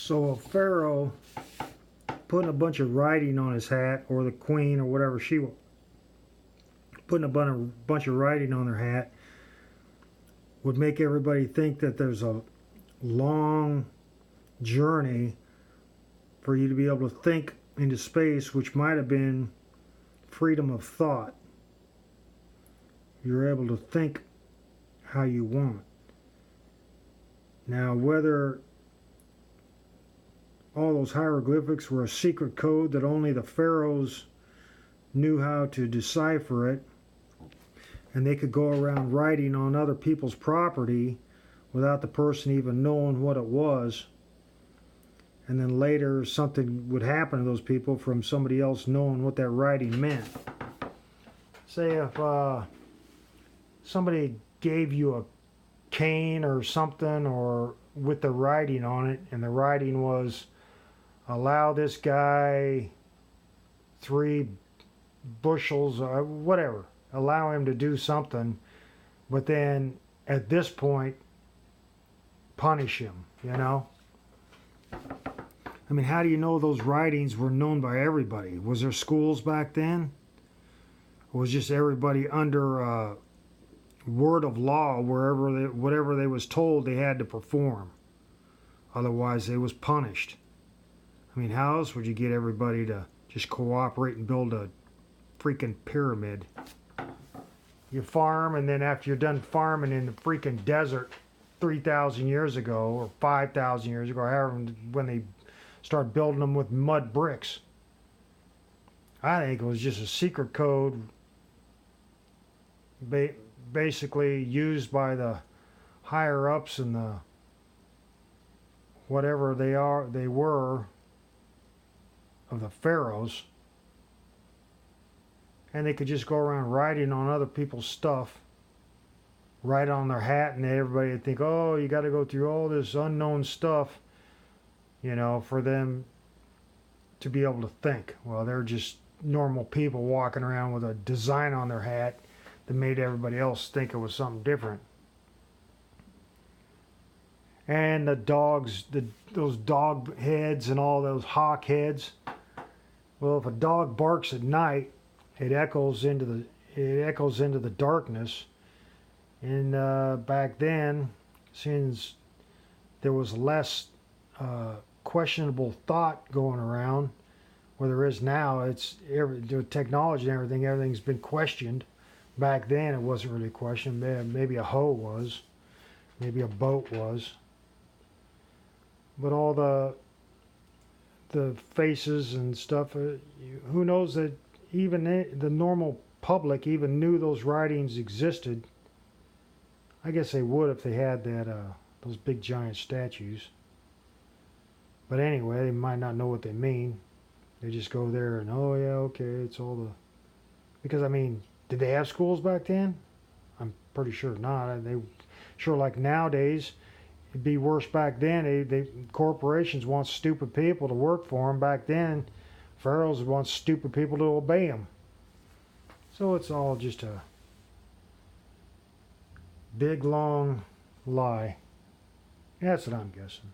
So a pharaoh putting a bunch of writing on his hat, or the queen or whatever she was, putting a bunch of writing on their hat, would make everybody think that there's a long journey for you to be able to think into space, which might have been freedom of thought. You're able to think how you want. Now, whether all those hieroglyphics were a secret code that only the pharaohs knew how to decipher it, and they could go around writing on other people's property without the person even knowing what it was, and then later something would happen to those people from somebody else knowing what that writing meant. Say if somebody gave you a cane or something, or with the writing on it, and the writing was, allow this guy 3 bushels, or whatever, allow him to do something, but then at this point punish him, you know? I mean, how do you know those writings were known by everybody? Was there schools back then? Or was just everybody under word of law, whatever they was told they had to perform? Otherwise they was punished. I mean, how else would you get everybody to just cooperate and build a freaking pyramid? You farm, and then after you're done farming in the freaking desert 3,000 years ago, or 5,000 years ago, however, when they start building them with mud bricks. I think it was just a secret code basically used by the higher ups and the whatever they were of the pharaohs, and they could just go around writing on other people's stuff, write on their hat, and everybody would think, oh, you got to go through all this unknown stuff, you know, for them to be able to think. Well, they're just normal people walking around with a design on their hat that made everybody else think it was something different. And the dogs, those dog heads and all those hawk heads. Well, if a dog barks at night, it echoes into the darkness. And back then, since there was less questionable thought going around, where there is now, the technology and everything's been questioned. Back then, it wasn't really questioned. Maybe a hoe was, maybe a boat was, but all the faces and stuff. Who knows that even the normal public even knew those writings existed? I guess they would if they had those big giant statues. But anyway, they might not know what they mean. They just go there and, oh yeah, okay, it's all the... Because, I mean, did they have schools back then? I'm pretty sure not. They sure, like nowadays, it'd be worse back then. Corporations want stupid people to work for them. Back then, pharaohs want stupid people to obey them. So it's all just a big, long lie. That's what I'm guessing.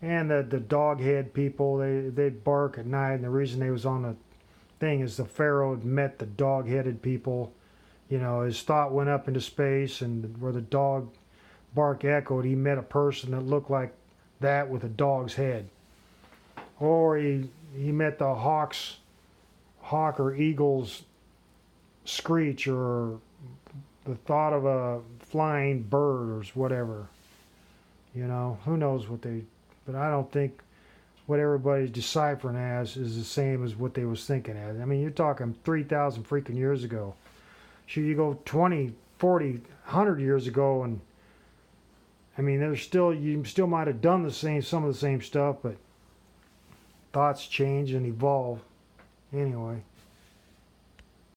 And the dog-head people, they'd bark at night, and the reason they was on the thing is the pharaoh had met the dog-headed people. You know, his thought went up into space, and where the dog bark echoed, he met a person that looked like that with a dog's head. Or he met the hawk or eagle's screech, or the thought of a flying bird or whatever. You know, who knows what they... But I don't think what everybody's deciphering as is the same as what they was thinking as. I mean, you're talking 3,000 freaking years ago. Should you go 20, 40, 100 years ago, and I mean, you still might have done some of the same stuff, but thoughts change and evolve. Anyway.